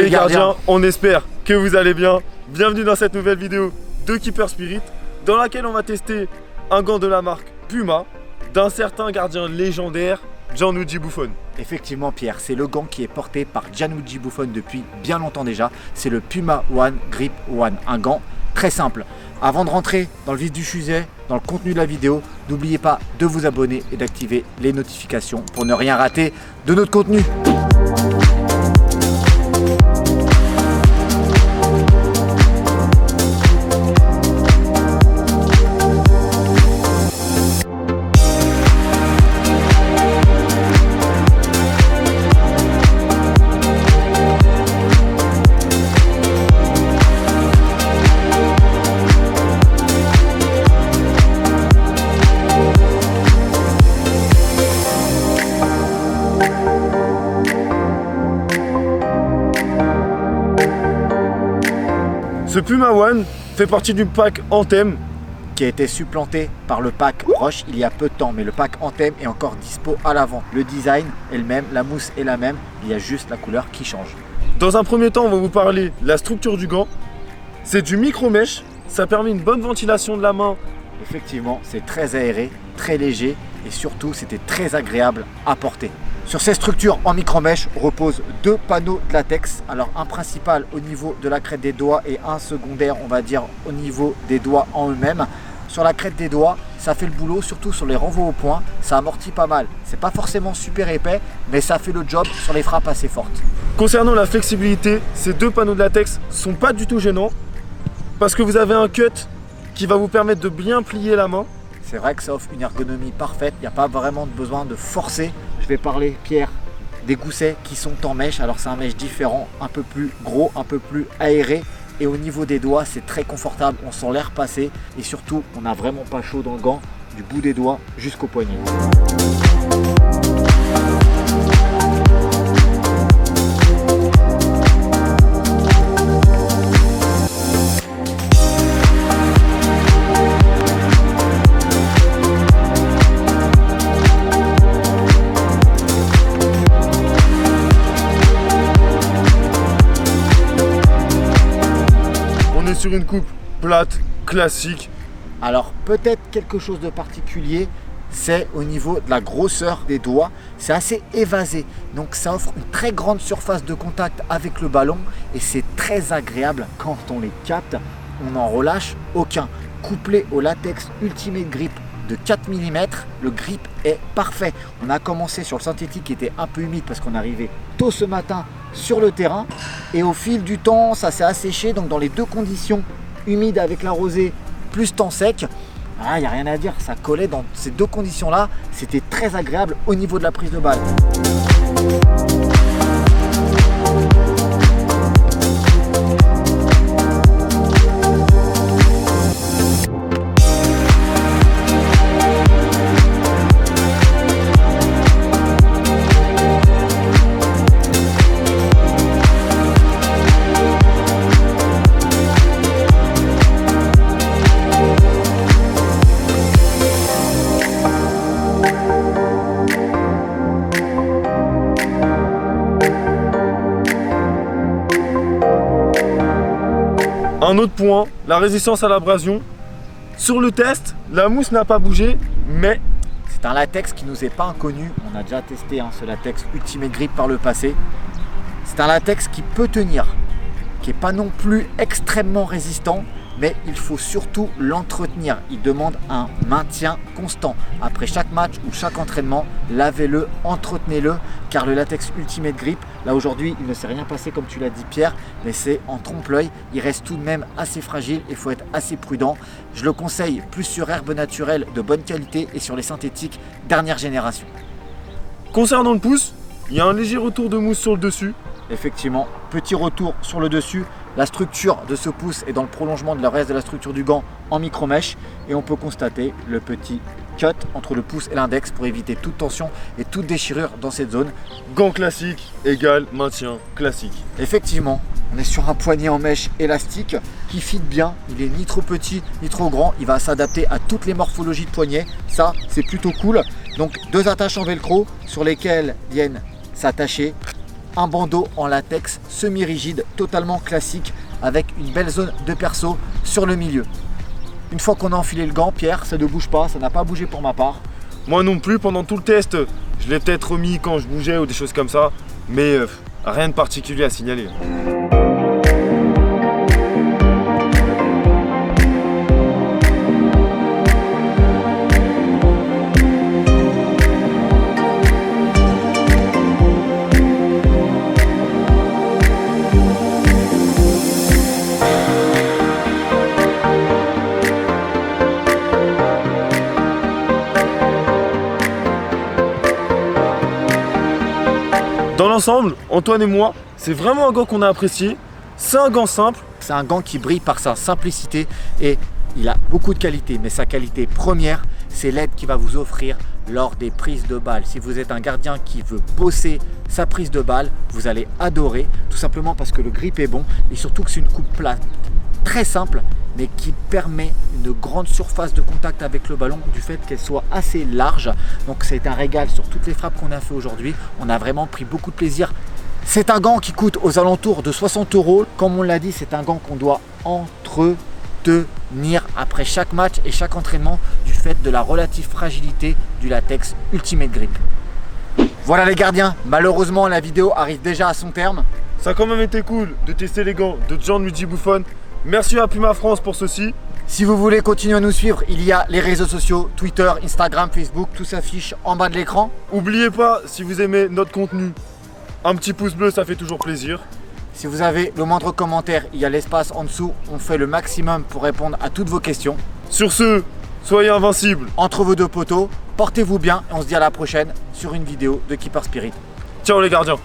les gardiens, on espère que vous allez bien. Bienvenue dans cette nouvelle vidéo de Keeper Spirit dans laquelle on va tester un gant de la marque Puma d'un certain gardien légendaire, Gianluigi Buffon. Effectivement Pierre, c'est le gant qui est porté par Gianluigi Buffon depuis bien longtemps déjà. C'est le Puma One Grip One, un gant très simple. Avant de rentrer dans le vif du sujet, dans le contenu de la vidéo, n'oubliez pas de vous abonner et d'activer les notifications pour ne rien rater de notre contenu. Ce Puma One fait partie du pack Anthem qui a été supplanté par le pack Roche il y a peu de temps, mais le pack Anthem est encore dispo à la vente. Le design est le même, la mousse est la même, il y a juste la couleur qui change. Dans un premier temps, on va vous parler de la structure du gant. C'est du micro-mesh, ça permet une bonne ventilation de la main. Effectivement, c'est très aéré, très léger et surtout c'était très agréable à porter. Sur ces structures en micro-mesh reposent deux panneaux de latex. Alors un principal au niveau de la crête des doigts et un secondaire, on va dire, au niveau des doigts en eux-mêmes. Sur la crête des doigts, ça fait le boulot, surtout sur les renvois au point, ça amortit pas mal. C'est pas forcément super épais, mais ça fait le job sur les frappes assez fortes. Concernant la flexibilité, ces deux panneaux de latex sont pas du tout gênants parce que vous avez un cut qui va vous permettre de bien plier la main. C'est vrai que ça offre une ergonomie parfaite, il n'y a pas vraiment besoin de forcer. Je vais parler, Pierre, des goussets qui sont en mèche. Alors c'est un mèche différent, un peu plus gros, un peu plus aéré. Et au niveau des doigts, c'est très confortable, on sent l'air passer. Et surtout, on n'a vraiment pas chaud dans le gant, du bout des doigts jusqu'au poignet. Sur une coupe plate, classique. Alors peut-être quelque chose de particulier, c'est au niveau de la grosseur des doigts. C'est assez évasé, donc ça offre une très grande surface de contact avec le ballon et c'est très agréable quand on les capte. On n'en relâche aucun. Couplé au latex Ultimate Grip de 4 mm, le grip est parfait. On a commencé sur le synthétique qui était un peu humide parce qu'on arrivait tôt ce matin sur le terrain et au fil du temps ça s'est asséché, donc dans les deux conditions, humide avec la rosée plus temps sec, il n'y a rien à dire, ça collait dans ces deux conditions là, c'était très agréable au niveau de la prise de balle. Un autre point, la résistance à l'abrasion. Sur le test, la mousse n'a pas bougé, mais c'est un latex qui nous est pas inconnu. On a déjà testé ce latex Ultimate Grip par le passé. C'est un latex qui peut tenir, qui n'est pas non plus extrêmement résistant, mais il faut surtout l'entretenir. Il demande un maintien constant. Après chaque match ou chaque entraînement, lavez-le, entretenez-le, car le latex Ultimate Grip, là aujourd'hui, il ne s'est rien passé comme tu l'as dit Pierre, mais c'est en trompe-l'œil. Il reste tout de même assez fragile et il faut être assez prudent. Je le conseille plus sur herbe naturelle de bonne qualité et sur les synthétiques dernière génération. Concernant le pouce, il y a un léger retour de mousse sur le dessus. Effectivement, petit retour sur le dessus. La structure de ce pouce est dans le prolongement de le reste de la structure du gant en micro-mèche et on peut constater le petit cut entre le pouce et l'index pour éviter toute tension et toute déchirure dans cette zone. Gant classique égale maintien classique. Effectivement, on est sur un poignet en mèche élastique qui fit bien. Il est ni trop petit ni trop grand. Il va s'adapter à toutes les morphologies de poignet. Ça, c'est plutôt cool. Donc deux attaches en velcro sur lesquelles viennent s'attacher un bandeau en latex semi-rigide, totalement classique, avec une belle zone de perso sur le milieu. Une fois qu'on a enfilé le gant, Pierre, ça ne bouge pas, ça n'a pas bougé pour ma part. Moi non plus, pendant tout le test, je l'ai peut-être remis quand je bougeais ou des choses comme ça, mais rien de particulier à signaler. Dans l'ensemble, Antoine et moi, c'est vraiment un gant qu'on a apprécié. C'est un gant simple. C'est un gant qui brille par sa simplicité et il a beaucoup de qualités. Mais sa qualité première, c'est l'aide qu'il va vous offrir lors des prises de balles. Si vous êtes un gardien qui veut bosser sa prise de balle, vous allez adorer. Tout simplement parce que le grip est bon et surtout que c'est une coupe plate très simple, mais qui permet une grande surface de contact avec le ballon du fait qu'elle soit assez large. Donc c'est un régal sur toutes les frappes qu'on a fait aujourd'hui. On a vraiment pris beaucoup de plaisir. C'est un gant qui coûte aux alentours de 60 €. Comme on l'a dit, c'est un gant qu'on doit entretenir après chaque match et chaque entraînement du fait de la relative fragilité du latex Ultimate Grip. Voilà les gardiens, malheureusement la vidéo arrive déjà à son terme. Ça a quand même été cool de tester les gants de Gianluigi Buffon. Merci à Puma France pour ceci. Si vous voulez continuer à nous suivre, il y a les réseaux sociaux, Twitter, Instagram, Facebook, tout s'affiche en bas de l'écran. N'oubliez pas, si vous aimez notre contenu, un petit pouce bleu, ça fait toujours plaisir. Si vous avez le moindre commentaire, il y a l'espace en dessous. On fait le maximum pour répondre à toutes vos questions. Sur ce, soyez invincibles. Entre vos deux poteaux, portez-vous bien et on se dit à la prochaine sur une vidéo de Keeper Spirit. Ciao les gardiens.